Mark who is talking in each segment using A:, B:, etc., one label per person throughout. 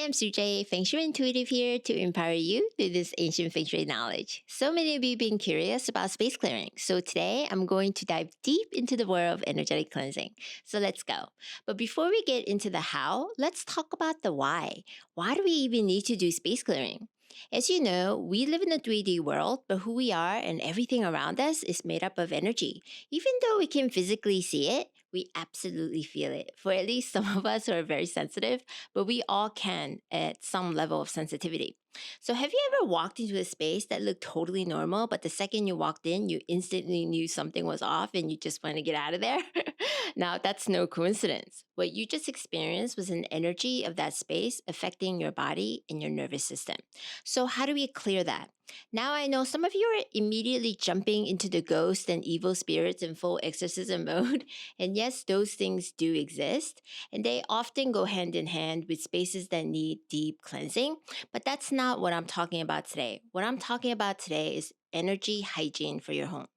A: I'm Sujay, Feng Shui Intuitive here to empower you through this ancient Feng Shui knowledge. So many of you have been curious about space clearing. So today I'm going to dive deep into the world of energetic cleansing. So let's go. But before we get into the how, let's talk about the why. Why do we even need to do space clearing? As you know, we live in a 3D world, but who we are and everything around us is made up of energy. Even though we can physically see it, we absolutely feel it. For at least some of us who are very sensitive, but we all can at some level of sensitivity. So, have you ever walked into a space that looked totally normal, but the second you walked in, you instantly knew something was off and you just want to get out of there? Now, that's no coincidence. What you just experienced was an energy of that space affecting your body and your nervous system. So, how do we clear that? Now, I know some of you are immediately jumping into the ghost and evil spirits in full exorcism mode. And yes, those things do exist. And they often go hand in hand with spaces that need deep cleansing. But that's not what I'm talking about today. What I'm talking about today is energy hygiene for your home.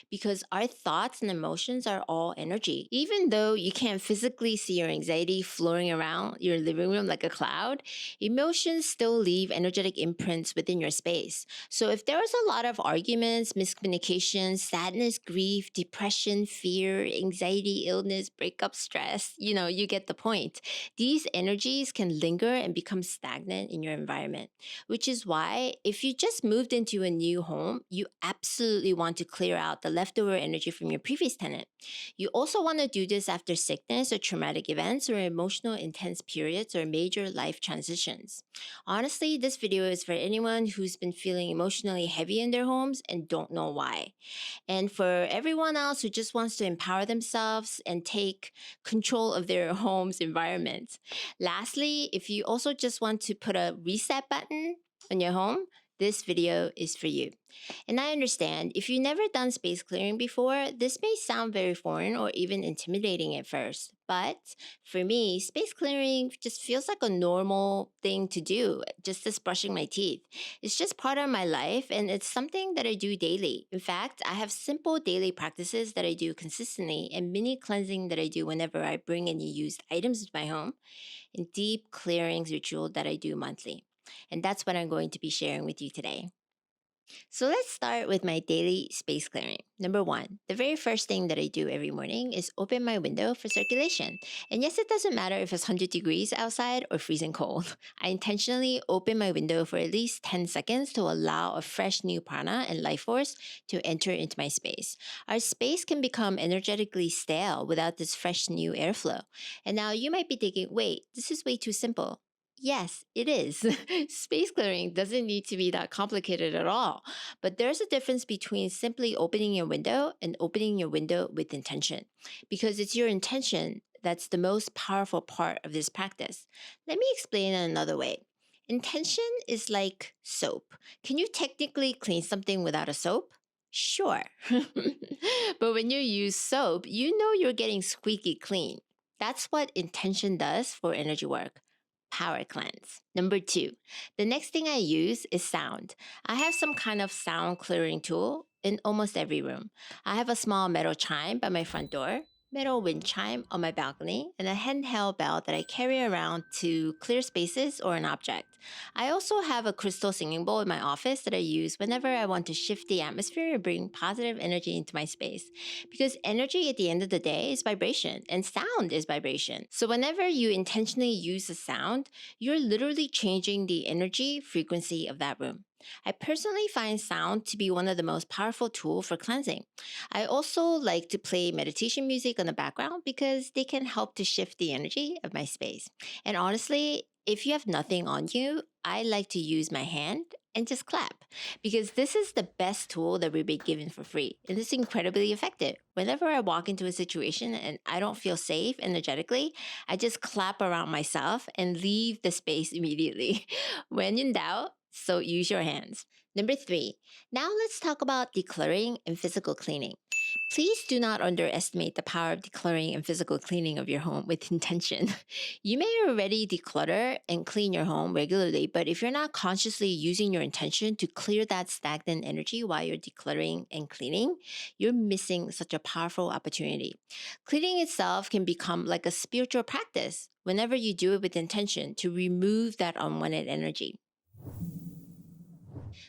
A: Because our thoughts and emotions are all energy. Even though you can't physically see your anxiety floating around your living room like a cloud, emotions still leave energetic imprints within your space. So if there was a lot of arguments, miscommunication, sadness, grief, depression, fear, anxiety, illness, breakup, stress, you get the point. These energies can linger and become stagnant in your environment, which is why if you just moved into a new home, you absolutely want to clear out the leftover energy from your previous tenant. You also want to do this after sickness or traumatic events or emotional intense periods or major life transitions. Honestly, this video is for anyone who's been feeling emotionally heavy in their homes and don't know why. And for everyone else who just wants to empower themselves and take control of their home's environment. Lastly, if you also just want to put a reset button on your home, this video is for you. And I understand if you've never done space clearing before, this may sound very foreign or even intimidating at first. But for me, space clearing just feels like a normal thing to do, just as brushing my teeth. It's just part of my life and it's something that I do daily. In fact, I have simple daily practices that I do consistently and mini cleansing that I do whenever I bring any used items into my home and deep clearings ritual that I do monthly. And that's what I'm going to be sharing with you today. So let's start with my daily space clearing. Number one, the very first thing that I do every morning is open my window for circulation. And yes, it doesn't matter if it's 100 degrees outside or freezing cold. I intentionally open my window for at least 10 seconds to allow a fresh new prana and life force to enter into my space. Our space can become energetically stale without this fresh new airflow. And now you might be thinking, wait, this is way too simple. Yes, it is. Space clearing doesn't need to be that complicated at all. But there's a difference between simply opening your window and opening your window with intention, because it's your intention that's the most powerful part of this practice. Let me explain it another way. Intention is like soap. Can you technically clean something without a soap? Sure. But when you use soap, you know you're getting squeaky clean. That's what intention does for energy work. Power cleanse. Number two, the next thing I use is sound. I have some kind of sound clearing tool in almost every room. I have a small metal chime by my front door, metal wind chime on my balcony, and a handheld bell that I carry around to clear spaces or an object. I also have a crystal singing bowl in my office that I use whenever I want to shift the atmosphere and bring positive energy into my space. Because energy at the end of the day is vibration and sound is vibration. So whenever you intentionally use a sound, you're literally changing the energy frequency of that room. I personally find sound to be one of the most powerful tools for cleansing. I also like to play meditation music on the background because they can help to shift the energy of my space. And honestly, if you have nothing on you, I like to use my hand and just clap because this is the best tool that we've been given for free. And it's incredibly effective. Whenever I walk into a situation and I don't feel safe energetically, I just clap around myself and leave the space immediately. When in doubt, so use your hands. Number three, now let's talk about decluttering and physical cleaning. Please do not underestimate the power of decluttering and physical cleaning of your home with intention. You may already declutter and clean your home regularly, but if you're not consciously using your intention to clear that stagnant energy while you're decluttering and cleaning, you're missing such a powerful opportunity. Cleaning itself can become like a spiritual practice whenever you do it with intention to remove that unwanted energy.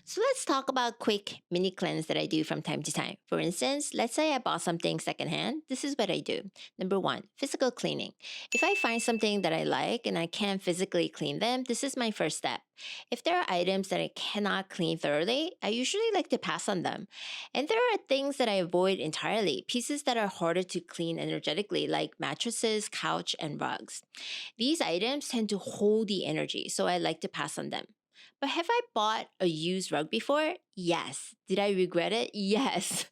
A: So let's talk about quick mini cleanse that I do from time to time. For instance, let's say I bought something secondhand. This is what I do. Number one, physical cleaning. If I find something that I like and I can't physically clean them, this is my first step. If there are items that I cannot clean thoroughly, I usually like to pass on them. And there are things that I avoid entirely, pieces that are harder to clean energetically, like mattresses, couch, and rugs. These items tend to hold the energy, so I like to pass on them. But have I bought a used rug before? Yes. Did I regret it? Yes.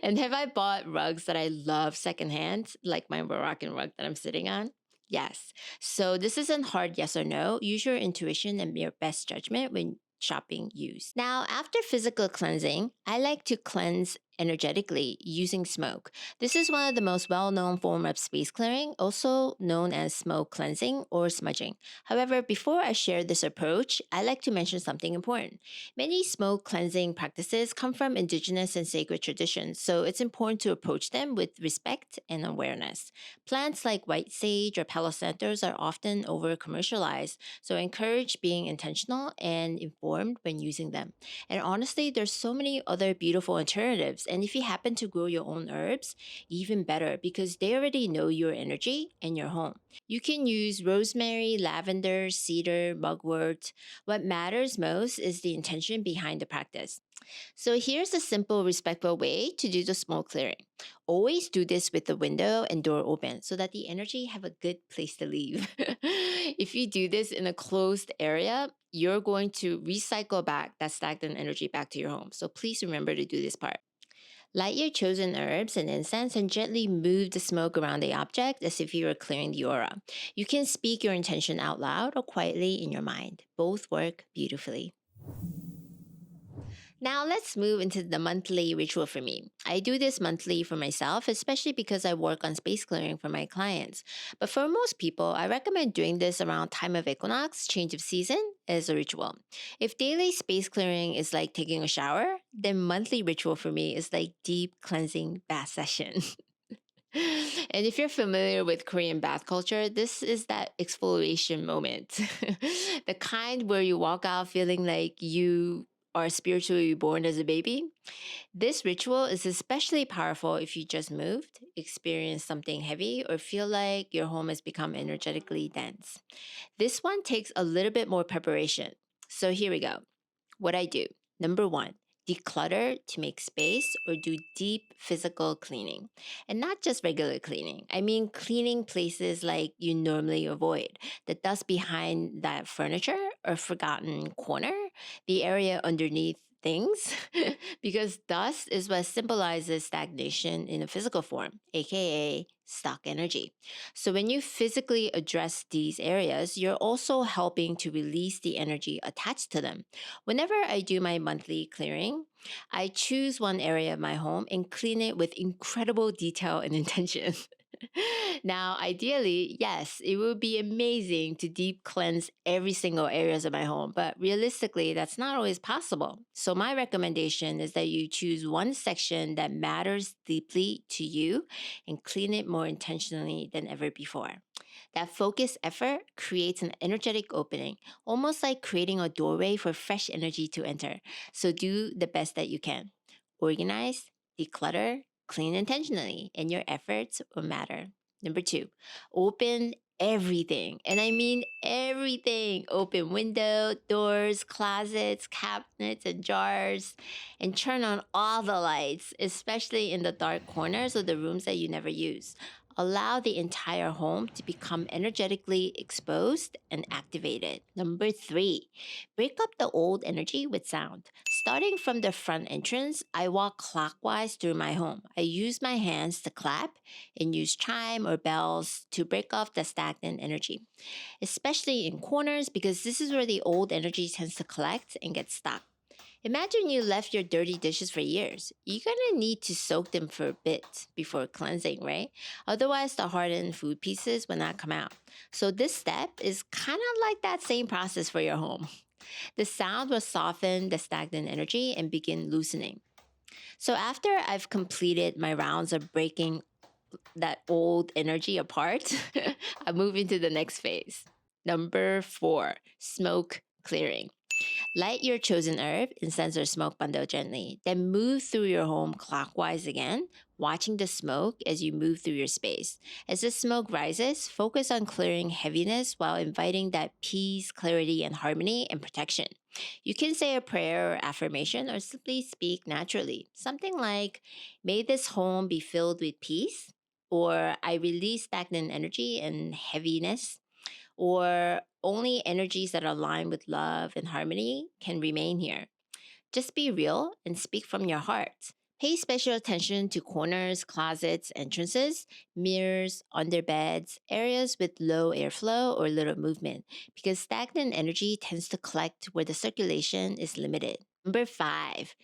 A: And have I bought rugs that I love secondhand, like my Moroccan rug that I'm sitting on? Yes. So this isn't hard yes or no. Use your intuition and your best judgment when shopping used. Now, after physical cleansing, I like to cleanse energetically using smoke. This is one of the most well-known form of space clearing, also known as smoke cleansing or smudging. However, before I share this approach, I like to mention something important. Many smoke cleansing practices come from indigenous and sacred traditions, so it's important to approach them with respect and awareness. Plants like white sage or palo santos are often over commercialized, so encourage being intentional and informed when using them. And honestly, there's so many other beautiful alternatives. And if you happen to grow your own herbs, even better because they already know your energy and your home. You can use rosemary, lavender, cedar, mugwort. What matters most is the intention behind the practice. So here's a simple, respectful way to do the smoke clearing. Always do this with the window and door open so that the energy have a good place to leave. If you do this in a closed area, you're going to recycle back that stagnant energy back to your home. So please remember to do this part. Light your chosen herbs and incense and gently move the smoke around the object as if you were clearing the aura. You can speak your intention out loud or quietly in your mind. Both work beautifully. Now let's move into the monthly ritual for me. I do this monthly for myself, especially because I work on space clearing for my clients. But for most people, I recommend doing this around time of equinox, change of season, as a ritual. If daily space clearing is like taking a shower, then monthly ritual for me is like deep cleansing bath session. And if you're familiar with Korean bath culture, this is that exfoliation moment. The kind where you walk out feeling like you are spiritually born as a baby. This ritual is especially powerful if you just moved, experienced something heavy, or feel like your home has become energetically dense. This one takes a little bit more preparation. So here we go. What I do. Number one, declutter to make space or do deep physical cleaning. And not just regular cleaning. I mean, cleaning places like you normally avoid. The dust behind that furniture or forgotten corner, the area underneath things, because dust is what symbolizes stagnation in a physical form, aka stuck energy. So when you physically address these areas, you're also helping to release the energy attached to them. Whenever I do my monthly clearing, I choose one area of my home and clean it with incredible detail and intention. Now, ideally, yes, it would be amazing to deep cleanse every single areas of my home, but realistically, that's not always possible. So my recommendation is that you choose one section that matters deeply to you and clean it more intentionally than ever before. That focused effort creates an energetic opening, almost like creating a doorway for fresh energy to enter. So do the best that you can. Organize, declutter, clean intentionally, and your efforts will matter. Number two, open everything. And I mean everything. Open window, doors, closets, cabinets, and jars. And turn on all the lights, especially in the dark corners of the rooms that you never use. Allow the entire home to become energetically exposed and activated. Number three, break up the old energy with sound. Starting from the front entrance, I walk clockwise through my home. I use my hands to clap and use chime or bells to break off the stagnant energy, especially in corners because this is where the old energy tends to collect and get stuck. Imagine you left your dirty dishes for years. You're gonna need to soak them for a bit before cleansing, right? Otherwise, the hardened food pieces will not come out. So, this step is kind of like that same process for your home. The sound will soften the stagnant energy and begin loosening. So, after I've completed my rounds of breaking that old energy apart, I move into the next phase. Number 4, smoke clearing. Light your chosen herb, incense or smoke bundle gently. Then move through your home clockwise again, watching the smoke as you move through your space. As the smoke rises, focus on clearing heaviness while inviting that peace, clarity, and harmony and protection. You can say a prayer or affirmation or simply speak naturally. Something like, may this home be filled with peace, or I release stagnant energy and heaviness, or only energies that are aligned with love and harmony can remain here. Just be real and speak from your heart. Pay special attention to corners, closets, entrances, mirrors, underbeds, areas with low airflow or little movement, because stagnant energy tends to collect where the circulation is limited. Number 5,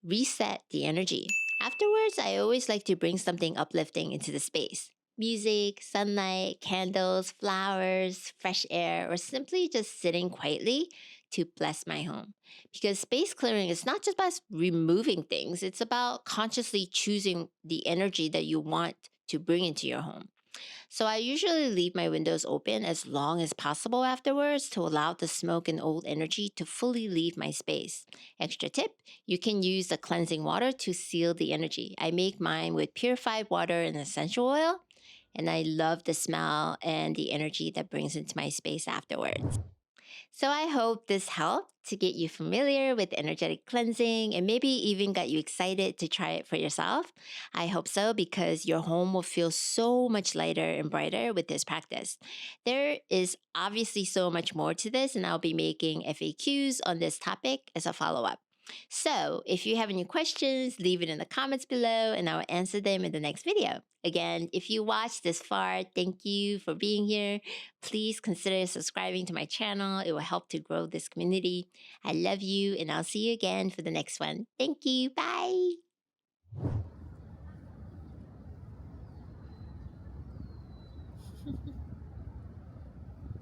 A: reset the energy. Afterwards, I always like to bring something uplifting into the space. Music, sunlight, candles, flowers, fresh air, or simply just sitting quietly to bless my home. Because space clearing is not just about removing things, it's about consciously choosing the energy that you want to bring into your home. So I usually leave my windows open as long as possible afterwards to allow the smoke and old energy to fully leave my space. Extra tip, you can use the cleansing water to seal the energy. I make mine with purified water and essential oil, and I love the smell and the energy that brings into my space afterwards. So I hope this helped to get you familiar with energetic cleansing and maybe even got you excited to try it for yourself. I hope so because your home will feel so much lighter and brighter with this practice. There is obviously so much more to this, and I'll be making FAQs on this topic as a follow up. So, if you have any questions, leave it in the comments below and I'll answer them in the next video. Again, if you watched this far, thank you for being here. Please consider subscribing to my channel. It will help to grow this community. I love you, and I'll see you again for the next one. Thank you. Bye.